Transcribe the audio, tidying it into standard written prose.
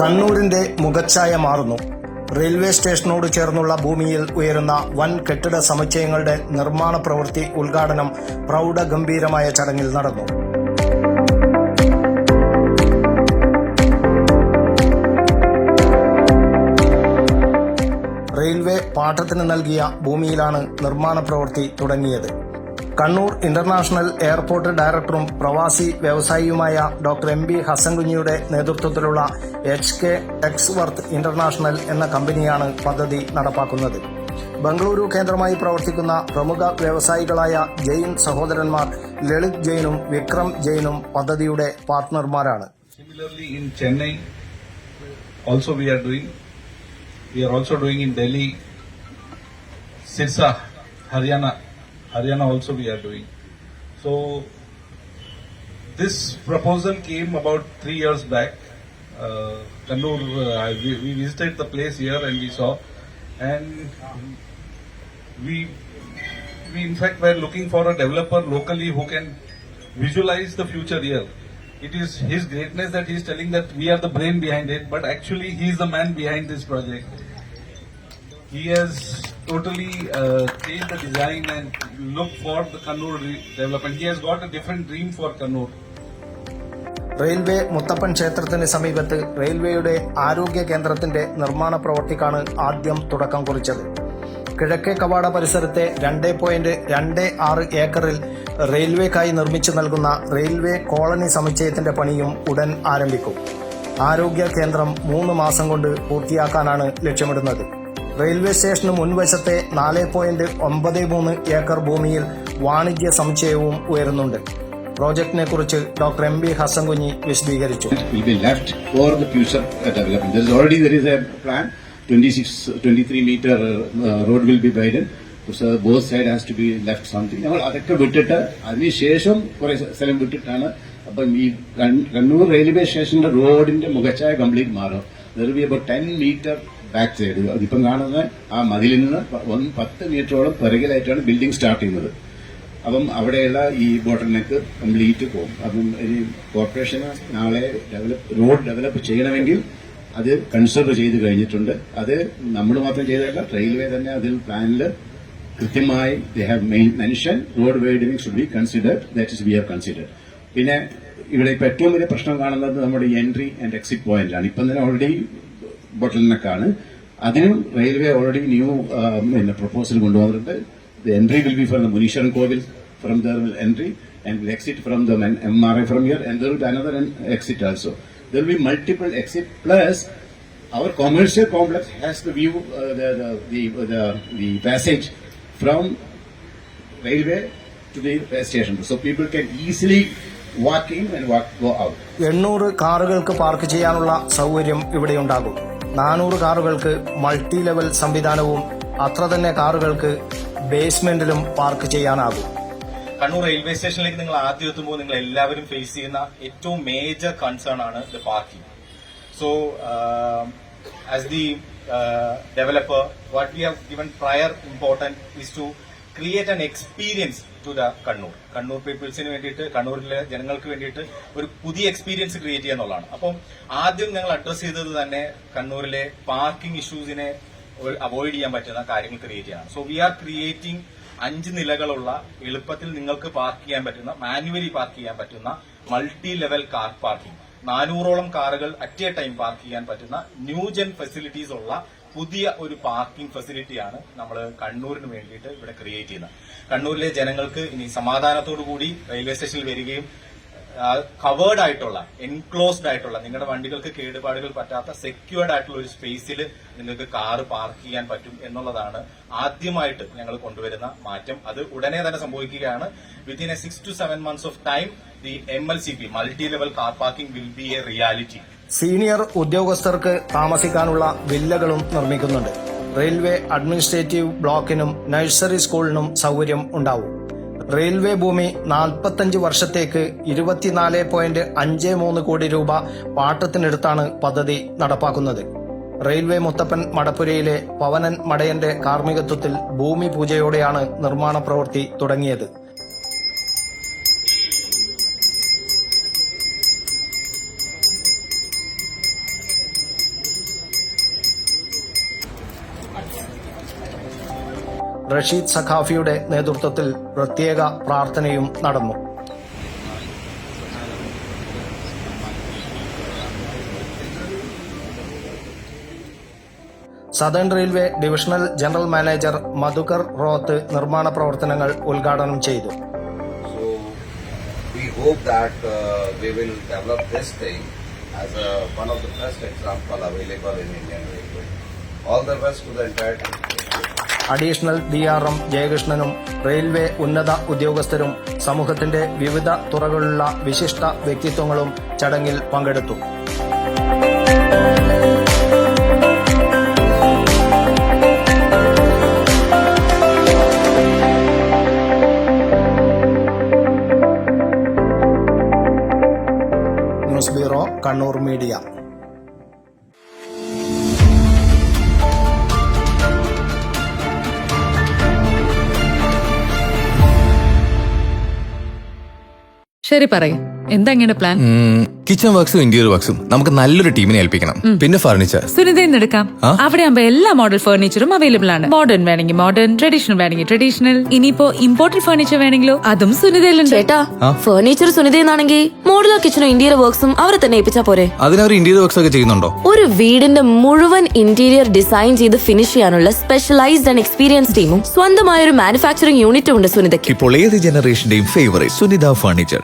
കണ്ണൂരിന്റെ മുഖച്ഛായ മാറുന്നു. റെയിൽവേ സ്റ്റേഷനോട് ചേർന്നുള്ള ഭൂമിയിൽ ഉയരുന്ന വൻ കെട്ടിട സമുച്ചയങ്ങളുടെ നിർമ്മാണ പ്രവൃത്തി ഉദ്ഘാടനം പ്രൗഢഗംഭീരമായ ചടങ്ങിൽ നടന്നു. റെയിൽവേ പാട്ടത്തിന് നൽകിയ ഭൂമിയിലാണ് നിർമ്മാണ പ്രവൃത്തി തുടങ്ങിയത്. കണ്ണൂർ ഇന്റർനാഷണൽ എയർപോർട്ട് ഡയറക്ടറും പ്രവാസി വ്യവസായിയുമായ ഡോക്ടർ MB ഹസൻകുഞ്ഞിയുടെ നേതൃത്വത്തിലുള്ള HK ടെക്സ്വർത്ത് ഇന്റർനാഷണൽ എന്ന കമ്പനിയാണ് പദ്ധതി നടപ്പാക്കുന്നത്. ബംഗളൂരു കേന്ദ്രമായി പ്രവർത്തിക്കുന്ന പ്രമുഖ വ്യവസായികളായ ജെയിൻ സഹോദരന്മാർ ലളിത് ജെയിനും വിക്രം ജെയിനും പദ്ധതിയുടെ പാർട്ട്ണർമാരാണ്. Similarly, in Chennai, also we are also doing in Delhi, Sirsa, Haryana also we are doing. So this proposal came about 3 years back. Kannur, we visited the place here and we saw, and we in fact were looking for a developer locally who can visualize the future here. It is his greatness that he is telling that we are the brain behind it, but actually he is the man behind this project. He has totally changed the design and look for the Kannur development. He has got a different dream for Kannur. Railway Muthappan ക്ഷേത്രത്തിന് സമീപത്ത് റെയിൽവേയുടെ ആരോഗ്യ കേന്ദ്രത്തിന്റെ നിർമ്മാണ പ്രവൃത്തിക്കാണ് ആദ്യം തുടക്കം കുറിച്ചത്. കിഴക്കേ കവാട പരിസരത്തെ 2.26 ഏക്കറിൽ റെയിൽവേക്കായി നിർമ്മിച്ചു നൽകുന്ന റെയിൽവേ കോളനി സമുച്ചയത്തിന്റെ പണിയും ഉടൻ ആരംഭിക്കും. ആരോഗ്യ കേന്ദ്രം 3 മാസം കൊണ്ട് പൂർത്തിയാക്കാനാണ് ലക്ഷ്യമിടുന്നത്. റെയിൽവേ സ്റ്റേഷന് മുൻവശത്തെ 4.93 ഏക്കർ ഭൂമിയിൽ വാണിജ്യ സമുച്ചയവും ഉയരുന്നുണ്ട്. പ്രോജക്ടിനെ കുറിച്ച് ഡോക്ടർ MB ഹസൻകുഞ്ഞി വിശദീകരിച്ചു. 23 meter road will be widened. So both side has to be left something. നമ്മൾ അതൊക്കെ വിട്ടിട്ട് അതിനുശേഷം കുറെ സ്ഥലം വിട്ടിട്ടാണ് അപ്പം ഈ കണ്ണൂർ റെയിൽവേ സ്റ്റേഷന്റെ റോഡിന്റെ മുഖച്ഛായ കംപ്ലീറ്റ് മാറും. There be about 10 meter back side. അതിപ്പം കാണുന്ന ആ മതിലിൽ നിന്ന് 10 മീറ്ററോളം പിറകിലായിട്ടാണ് ബിൽഡിംഗ് സ്റ്റാർട്ട് ചെയ്യുന്നത്. അപ്പം അവിടെയുള്ള ഈ ബോട്ടിൽ നെക്ക് കംപ്ലീറ്റ് പോകും. അപ്പം ഇനി കോർപ്പറേഷന് നാളെ റോഡ് ഡെവലപ്പ് ചെയ്യണമെങ്കിൽ അത് കൺസിഡർ ചെയ്ത് കഴിഞ്ഞിട്ടുണ്ട്. അത് നമ്മൾ മാത്രം ചെയ്തതല്ല, റെയിൽവേ തന്നെ അതിൽ പ്ലാനിൽ കൃത്യമായി they have mention road widening should be considered. That is we have considered. പിന്നെ ഇവിടെ ഇപ്പൊ ഏറ്റവും വലിയ പ്രശ്നം കാണുന്നത് നമ്മുടെ എൻട്രി ആൻഡ് എക്സിറ്റ് പോയിന്റാണ്. ഇപ്പം തന്നെ ഓൾറെഡി ബോട്ടിൽ നെക്കാണ്. അതിനും റെയിൽവേ ഓൾറെഡി ന്യൂ പ്രപ്പോസൽ കൊണ്ടുവന്നിട്ടുണ്ട്. The entry will be from the Muneeswaran Kovil, from there will entry and will exit from the MRI from here, and there will be another exit also. There will be multiple exit, plus our commercial complex has the view, the passage from railway to the station, so people can easily walk in and go out. 800 കാറുകൾക്ക് park ചെയ്യാനുള്ള സൗകര്യം ഇവിടെയുണ്ടാകും. 400 കാറുകൾക്ക് multi level സംവിധാനവും അത്ര തന്നെ കാറുകൾക്ക് ബേസ്മെന്റിലും park ചെയ്യാനാകും. Kannur railway സ്റ്റേഷനിലേക്ക് നിങ്ങൾ ആദ്യം എത്തുമ്പോൾ നിങ്ങൾ എല്ലാവരും ഫേസ് ചെയ്യുന്ന ഏറ്റവും മേജർ കൺസേൺ ആണ് the parking. So as the developer what we have given prior important is to create an experience to the Kannur പീപ്പിൾസിന് വേണ്ടിയിട്ട്, കണ്ണൂരിലെ ജനങ്ങൾക്ക് വേണ്ടിയിട്ട് ഒരു പുതിയ എക്സ്പീരിയൻസ് ക്രിയേറ്റ് ചെയ്യുക എന്നുള്ളതാണ്. അപ്പം ആദ്യം ഞങ്ങൾ അഡ്രസ് ചെയ്തത് തന്നെ കണ്ണൂരിലെ പാർക്കിംഗ് ഇഷ്യൂസിനെ അവോയ്ഡ് ചെയ്യാൻ പറ്റുന്ന കാര്യങ്ങൾ ക്രിയേറ്റ് ചെയ്യണം. സോ വി ആർ ക്രിയേറ്റിംഗ് 5 നിലകളുള്ള എളുപ്പത്തിൽ നിങ്ങൾക്ക് പാർക്ക് ചെയ്യാൻ പറ്റുന്ന, മാനുവലി പാർക്ക് ചെയ്യാൻ പറ്റുന്ന മൾട്ടി ലെവൽ കാർ പാർക്കിംഗ്. 400ഓളം കാറുകൾ അറ്റ് എ ടൈം പാർക്ക് ചെയ്യാൻ പറ്റുന്ന ന്യൂജൻ ഫെസിലിറ്റീസ് ഉള്ള പുതിയ ഒരു പാർക്കിംഗ് ഫെസിലിറ്റിയാണ് നമ്മൾ കണ്ണൂരിന് വേണ്ടിയിട്ട് ഇവിടെ ക്രിയേറ്റ് ചെയ്യുന്നത്. കണ്ണൂരിലെ ജനങ്ങൾക്ക് ഇനി സമാധാനത്തോടുകൂടി റെയിൽവേ സ്റ്റേഷനിൽ വരികയും കവേർഡ് ആയിട്ടുള്ള, എൻക്ലോസ്ഡ് ആയിട്ടുള്ള, നിങ്ങളുടെ വണ്ടികൾക്ക് കേടുപാടുകൾ പറ്റാത്ത സെക്യൂർഡ് ആയിട്ടുള്ള ഒരു സ്പേസിൽ നിങ്ങൾക്ക് കാറ് പാർക്ക് ചെയ്യാൻ പറ്റും എന്നുള്ളതാണ് ആദ്യമായിട്ട് ഞങ്ങൾ കൊണ്ടുവരുന്ന മാറ്റം. അത് ഉടനെ തന്നെ സംഭവിക്കുകയാണ്. Within a 6 to 7 months of time, the MLCP, multi level car parking will be a reality. Senior ഉദ്യോഗസ്ഥർക്ക് താമസിക്കാനുള്ള വില്ലകളും നിർമ്മിക്കുന്നുണ്ട്. റെയിൽവേ അഡ്മിനിസ്ട്രേറ്റീവ് ബ്ലോക്കിനും നഴ്സറി സ്കൂളിനും സൗകര്യം ഉണ്ടാവും. റെയിൽവേ ഭൂമി 45 വർഷത്തേക്ക് 24.53 കോടി രൂപ പാട്ടത്തിനെടുത്താണ് പദ്ധതി നടപ്പാക്കുന്നത്. റെയിൽവേ മുത്തപ്പൻ മടപ്പുരയിലെ പവനൻ മടയന്റെ കാർമ്മികത്വത്തിൽ ഭൂമി പൂജയോടെയാണ് നിർമ്മാണ പ്രവൃത്തി തുടങ്ങിയത്. റഷീദ് സഖാഫിയുടെ നേതൃത്വത്തിൽ പ്രത്യേക പ്രാർത്ഥനയും നടന്നു. Southern railway divisional general manager Madhukar Roth നിർമ്മാണ പ്രവർത്തനങ്ങൾ ഉദ്ഘാടനം ചെയ്തു. So we hope that we will develop this thing as one of the best example available in Indian Railway. All the best to the entire team. Additional DRM ജയകൃഷ്ണനും railway ഉന്നത ഉദ്യോഗസ്ഥരും സമൂഹത്തിന്റെ വിവിധ തുറകളിലുള്ള വിശിഷ്ട വ്യക്തിത്വങ്ങളും ചടങ്ങിൽ പങ്കെടുത്തു. News bureau, Kannur media. ശരി, പറയും എന്താ ഇങ്ങനെ പ്ലാൻ? കിച്ചൺ വർക്ക്സും ഇന്റീരിയർ വർക്ക്സും നമുക്ക് നല്ലൊരു ടീമിനെ ഏൽപ്പിക്കണം. പിന്നെ ഫർണിച്ചർ സുനിതയിൽ എടുക്കാം. അവിടെ ആകുമ്പോ എല്ലാ മോഡൽ ഫർണിച്ചറും അവൈലബിൾ ആണ്. മോഡേൺ വേണമെങ്കിൽ മോഡേൺ, ട്രഡീഷണൽ വേണമെങ്കിൽ ട്രഡീഷണൽ. ഇനിയിപ്പോ ഇമ്പോർട്ടന്റ് ഫർണിച്ചർ വേണമെങ്കിലോ അതും സുനിതയിലുണ്ട്. ചേട്ടാ, ഫർണിച്ചർ സുനിതയെന്നാണെങ്കിൽ മോഡുലർ കിച്ചണും ഇന്റീരിയർ വർക്ക്സും അവരെ തന്നെ ഏൽപ്പിച്ചാ പോരെ? അതിനവർ ഇന്റീരിയർ വർക്ക്സ് ഒക്കെ ചെയ്യുന്നുണ്ടോ? ഒരു വീടിന്റെ മുഴുവൻ ഇന്റീരിയർ ഡിസൈൻ ചെയ്ത് ഫിനിഷ് ചെയ്യാനുള്ള സ്പെഷ്യലൈസ്ഡ് ആൻഡ് എക്സ്പീരിയൻസ് ടീമും സ്വന്തമായ ഒരു മാനുഫാക്ചറിംഗ് യൂണിറ്റും ഉണ്ട് സുനിതയ്ക്ക്. ഇപ്പോൾ ഏത് ജനറേഷന്റെയും ഫേവറേറ്റ് സുനിത ഫർണിച്ചർ.